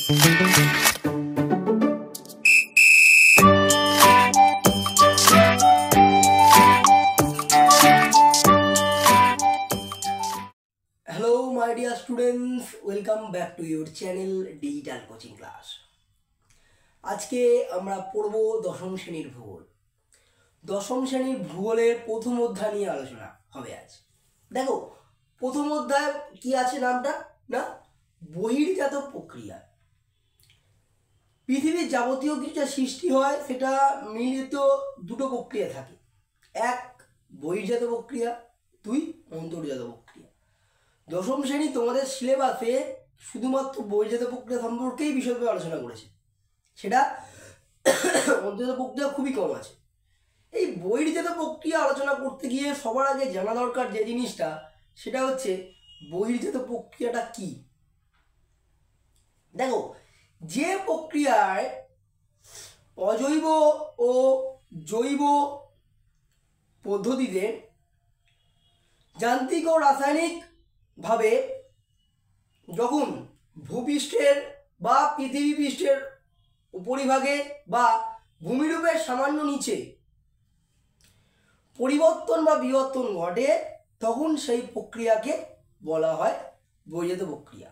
Hello my dear students, welcome back to your channel Digital Coaching Class। আজকে আমরা পড়ব দশম শ্রেণীর ভূগোল। দশম শ্রেণীর ভূগোলের প্রথম অধ্যায় নিয়ে আলোচনা হবে আজ। দেখো প্রথম অধ্যায় কি আছে নামটা না বহির্জাত প্রক্রিয়া। পৃথিবীর যাবতীয় কিছু সৃষ্টি হয় সেটা মিলিত দুটো প্রক্রিয়া থাকে, এক বহির্জাত প্রক্রিয়া, দুই অন্তর্জাত প্রক্রিয়া। দশম শ্রেণী তোমাদের সিলেবাসে শুধুমাত্র বহির্জাত প্রক্রিয়া সম্পর্কেই বিশদভাবে আলোচনা করেছে, সেটা অন্তর্জাত প্রক্রিয়া খুবই কম আছে। এই বহির্জাত প্রক্রিয়া আলোচনা করতে গিয়ে সবার আগে জানা দরকার যে জিনিসটা, সেটা হচ্ছে বহির্জাত প্রক্রিয়াটা কি। দেখো যে প্রক্রিয়ায় অজৈব ও জৈব পদ্ধতিতে যান্ত্রিক ও রাসায়নিক ভাবে যখন ভূপৃষ্ঠের বা পৃথিবী পৃষ্ঠের উপরিভাগে বা ভূমিরূপের সামান্য নিচে পরিবর্তন বা বিবর্তন ঘটে, তখন সেই প্রক্রিয়াকে বলা হয় বহির্জাত প্রক্রিয়া।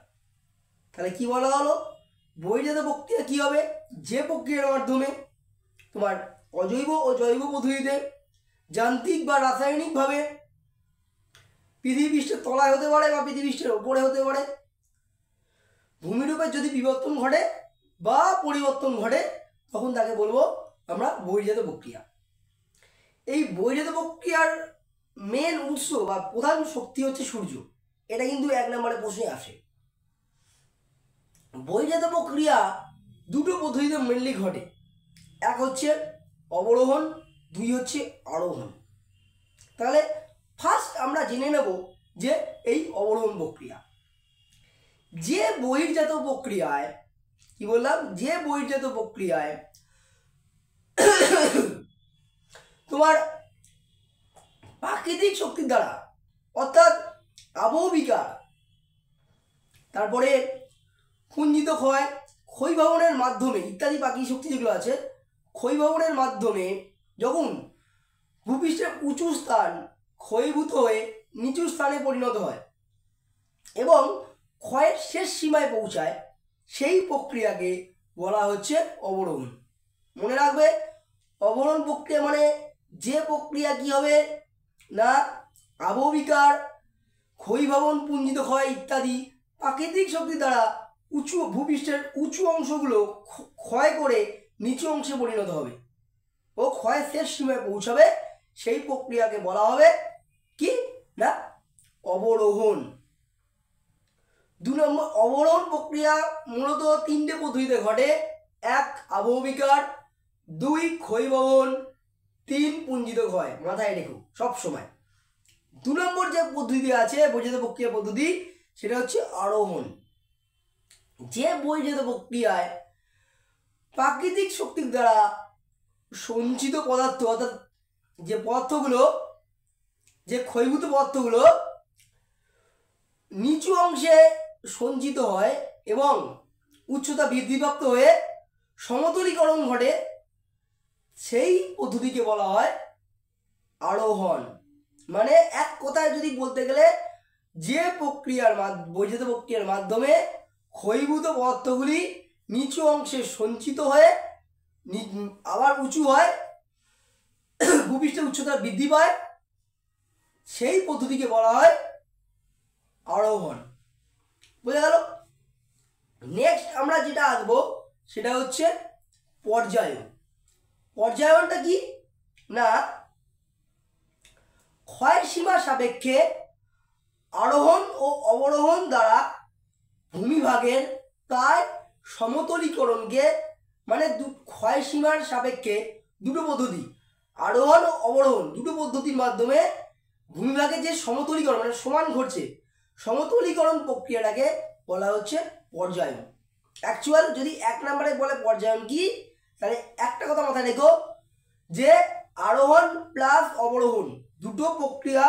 তাহলে কি বলা হলো, বহির্জাত প্রক্রিয়া কি হবে, যে প্রক্রিয়ার মাধ্যমে তোমার অজৈব ও জৈব পদ্ধতিতে যান্ত্রিক বা রাসায়নিকভাবে পৃথিবী পৃষ্ঠের তলায় হতে পারে বা পৃথিবী পৃষ্ঠের ওপরে হতে পারে ভূমিরূপের যদি বিবর্তন ঘটে বা পরিবর্তন ঘটে, তখন তাকে বলবো আমরা বহির্জাত প্রক্রিয়া। এই বহির্জাত প্রক্রিয়ার মেন উৎস বা প্রধান শক্তি হচ্ছে সূর্য। এটা কিন্তু এক নম্বরে প্রশ্নে আসে। বহির্জাত প্রক্রিয়া দুটো পদ্ধতিতে মেনলি ঘটে, এক হচ্ছে অবরোহণ, দুই হচ্ছে আরোহণ। তাহলে ফার্স্ট আমরা জেনে নেব যে এই অবরোহণ প্রক্রিয়া। যে বহির্জাত প্রক্রিয়ায় কি বললাম, যে বহির্জাত প্রক্রিয়ায় তোমার প্রাকৃতিক শক্তির দ্বারা অর্থাৎ আবহবিকার, তারপরে পুঞ্জিত ক্ষয়, ক্ষয়ভবনের মাধ্যমে ইত্যাদি প্রাকৃতিক শক্তি যেগুলো আছে, ক্ষয়ভবনের মাধ্যমে যখন ভূপৃষ্ঠের উঁচু স্থান ক্ষয়ীভূত হয়ে নিচু স্থানে পরিণত হয় এবং ক্ষয়ের শেষ সীমায় পৌঁছায়, সেই প্রক্রিয়াকে বলা হচ্ছে অবরোহণ। মনে রাখবে, অবরোহণ প্রক্রিয়া মানে যে প্রক্রিয়া কি হবে না আবহবিকার, ক্ষয়ীভবন, পুঞ্জিত ক্ষয় ইত্যাদি প্রাকৃতিক শক্তি দ্বারা উঁচু ভূপৃষ্ঠের উঁচু অংশগুলো ক্ষয় করে নিচু অংশে পরিণত হবে ও ক্ষয়ের শেষ সীমায় পৌঁছাবে, সেই প্রক্রিয়াকে বলা হবে কি না অবরোহণ। দু নম্বর অবরোহণ প্রক্রিয়া মূলত তিনটে পদ্ধতিতে ঘটে, এক আবহবিকার, দুই ক্ষয়ভবন, তিন পুঞ্জিত ক্ষয়। মাথায় রেখো সব সময়। দু নম্বর যে পদ্ধতি আছে বহির্জাত প্রক্রিয়া পদ্ধতি, সেটা হচ্ছে আরোহণ। যে বহির্জাত প্রক্রিয়ায় প্রাকৃতিক শক্তির দ্বারা সঞ্চিত পদার্থ অর্থাৎ যে পদার্থগুলো, যে ক্ষয়ভূত পদার্থগুলো নিচু অংশে সঞ্চিত হয় এবং উচ্চতা বৃদ্ধিপ্রাপ্ত হয়ে সমতলীকরণ ঘটে, সেই পদ্ধতিকে বলা হয় আরোহণ। মানে এক কথায় যদি বলতে গেলে, যে প্রক্রিয়ার বহির্জাত প্রক্রিয়ার মাধ্যমে ক্ষয়ীভূত পদার্থগুলি নিচু অংশে সঞ্চিত হয়ে আবার উঁচু হয়, ভূপৃষ্ঠের উচ্চতা বৃদ্ধি পায়, সেই পদ্ধতিকে বলা হয় আরোহণ। বোঝা গেল? নেক্সট আমরা যেটা আসবো সেটা হচ্ছে পর্যায়ন। পর্যায়নটা কি না ক্ষয়ের সীমা সাপেক্ষে আরোহণ ও অবরোহণ দ্বারা ভূমিভাগের প্রায় সমতলীকরণকে, মানে ক্ষয় সীমার সাপেক্ষে দুটো পদ্ধতি আরোহণ ও অবরোহণ দুটো পদ্ধতির মাধ্যমে ভূমিভাগের যে সমতলীকরণ মানে সমান ঘটছে, সমতলীকরণ প্রক্রিয়াটাকে বলা হচ্ছে পর্যায়ন। অ্যাকচুয়াল যদি এক নম্বরে বলে পর্যায়ন কি, তাহলে একটা কথা মাথায় রেখো যে আরোহণ প্লাস অবরোহণ দুটো প্রক্রিয়া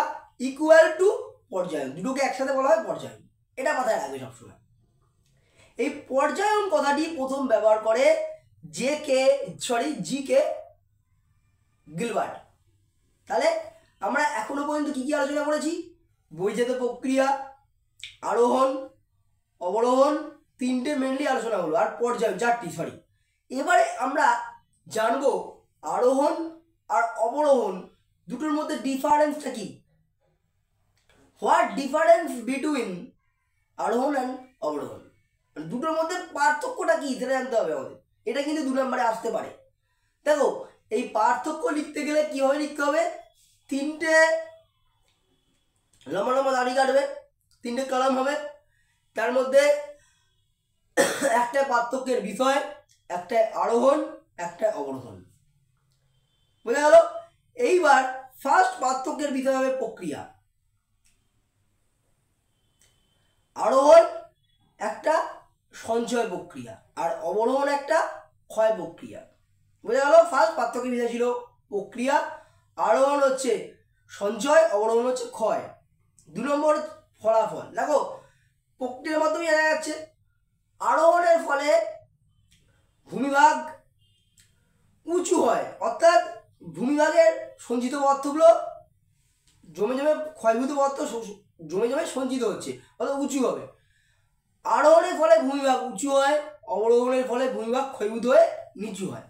ইকুয়াল টু পর্যায়ন, দুটোকে একসাথে বলা হয় পর্যায়ন। এটা মাথায় রাখবে সবসময়। এই পর্যায়ন কথাটি প্রথম ব্যবহার করে জি কে গিলবার্ট। তাহলে আমরা এখনো পর্যন্ত কি কি আলোচনা করেছি? বহির্জাত প্রক্রিয়া, আরোহণ, অবরোহণ, তিনটে মেনলি আলোচনা হলো, আর পর্যায় চারটি, এবারে আমরা জানবো আরোহণ আর অবরোহণ দুটোর মধ্যে ডিফারেন্সটা কি। হোয়াট ডিফারেন্স বিটুইন আরোহণ অ্যান্ড অবরোহণ, দুটোর মধ্যে পার্থক্যটা কি সেটা জানতে হবে আমাদের। এটা কিন্তু 2 নম্বরে আসতে পারে। দেখো, এই পার্থক্য লিখতে গেলে কিভাবে লিখতে হবে? 3টে লম্বা লম্বা দাড়ি কাটবে, 3টে কলাম হবে, তার মধ্যে একটা পার্থক্যের বিষয়, একটা আরোহণ, একটা অবরোহণ। বোঝা গেল? এইবার ফার্স্ট পার্থক্যের বিষয় হবে প্রক্রিয়া। আরোহণ একটা সঞ্চয় প্রক্রিয়া আর অবরোহণ একটা ক্ষয় প্রক্রিয়া। বোঝা গেল? ফার্স্ট পার্থক্যের বিষয় ছিল প্রক্রিয়া, আরোহণ হচ্ছে সঞ্চয়, অবরোহণ হচ্ছে ক্ষয়। 2 নম্বর ফলাফল। দেখো, প্রক্রিয়ার মাধ্যমে জানা যাচ্ছে আরোহণের ফলে ভূমিভাগ উঁচু হয়, অর্থাৎ ভূমিভাগের সঞ্চিত পদার্থগুলো জমে জমে ক্ষয়ভূত পদার্থ জমে জমে সঞ্চিত হচ্ছে, অর্থাৎ উঁচু হবে। আরোহণের ফলে ভূমিভাগ উঁচু হয়, অবরোহণের ফলে ভূমিভাগ ক্ষয়ভূত হয়ে নিচু হয়।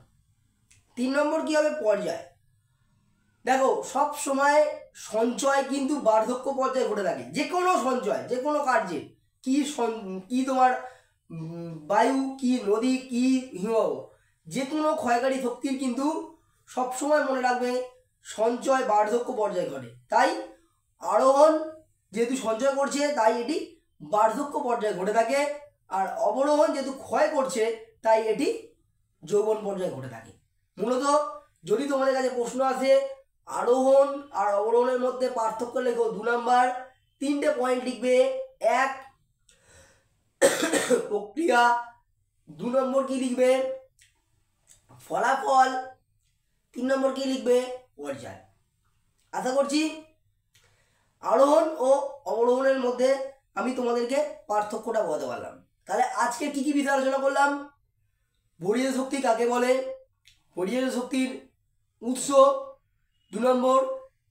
3 নম্বর কি হবে? পর্যায়। দেখো, সব সময় সঞ্চয় কিন্তু বার্ধক্য পর্যায়ে ঘটে থাকে। যে কোনো সঞ্চয়, যে কোনো কার্যে, কি তোমার বায়ু, কি নদী, কি হিমবাহ, যে কোনো ক্ষয়কারী শক্তির কিন্তু সবসময় মনে রাখবে সঞ্চয় বার্ধক্য পর্যায়ে ঘটে। তাই আরোহণ যেহেতু সঞ্চয় করছে তাই এটি বার্ধক্য পর্যায়ে ঘটে থাকে, আর অবরোহণ যেহেতু ক্ষয় করছে তাই এটি যৌবন পর্যায়ে ঘটে থাকে। মূলত যদি তোমাদের কাছে প্রশ্ন আসে আরোহণ আর অবরোহণের মধ্যে পার্থক্য লেখো, 2 নম্বর 3টে পয়েন্ট লিখবে। 1 প্রক্রিয়া, 2 নম্বর কি লিখবে? ফলাফল, 3 নম্বর কি লিখবে? পর্যায়। আশা করছি আরোহণ ও অবরোহণের মধ্যে আমি তোমাদেরকে পার্থক্যটা বলতে পারলাম। তাহলে আজকে কি কি বিষয় আলোচনা করলাম? বহির্জাত শক্তি কাকে বলে, বহির্জাত শক্তির উৎস 2 নম্বর,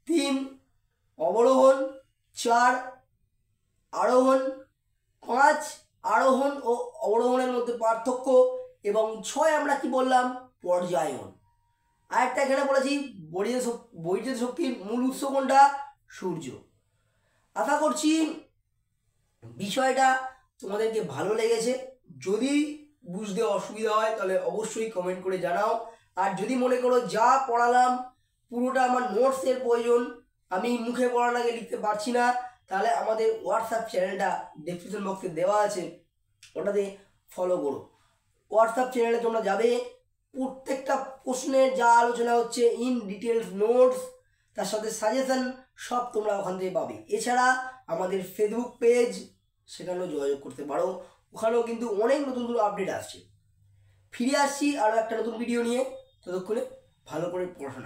3 অবরোহণ, 4 আরোহণ, 5 আরোহণ ও অবরোহণের মধ্যে পার্থক্য, এবং 6 আমরা কি বললাম? পর্যায়ন। আরেকটা এখানে বলেছি বহির্জাত শক্তির মূল উৎস কোনটা? সূর্য। আশা করছি বিষয়টা তোমাদেরকে ভালো লেগেছে। যদি বুঝতে অসুবিধা হয় তাহলে অবশ্যই কমেন্ট করে জানাও। আর যদি মনে করো যা পড়ালাম পুরোটা আমার নোটসের প্রয়োজন, আমি মুখে পড়ার আগে লিখতে পারছি না, তাহলে আমাদের হোয়াটসঅ্যাপ চ্যানেলটা ডেসক্রিপশন বক্সে দেওয়া আছে, ওটাতে ফলো করো। হোয়াটসঅ্যাপ চ্যানেলে তোমরা যাবে, প্রত্যেকটা প্রশ্নের যা আলোচনা হচ্ছে ইন ডিটেলস নোটস, তার সাথে সাজেশন সব তোমরা ওখান থেকে পাবে। এছাড়া আমাদের ফেসবুক পেজ, সেখানেও যোগাযোগ করতে পারো, ওখানেও কিন্তু অনেক নতুন নতুন আপডেট আসছে। ফিরে আসছি আরও একটা নতুন ভিডিও নিয়ে, ততক্ষণে ভালো করে পড়াশোনা।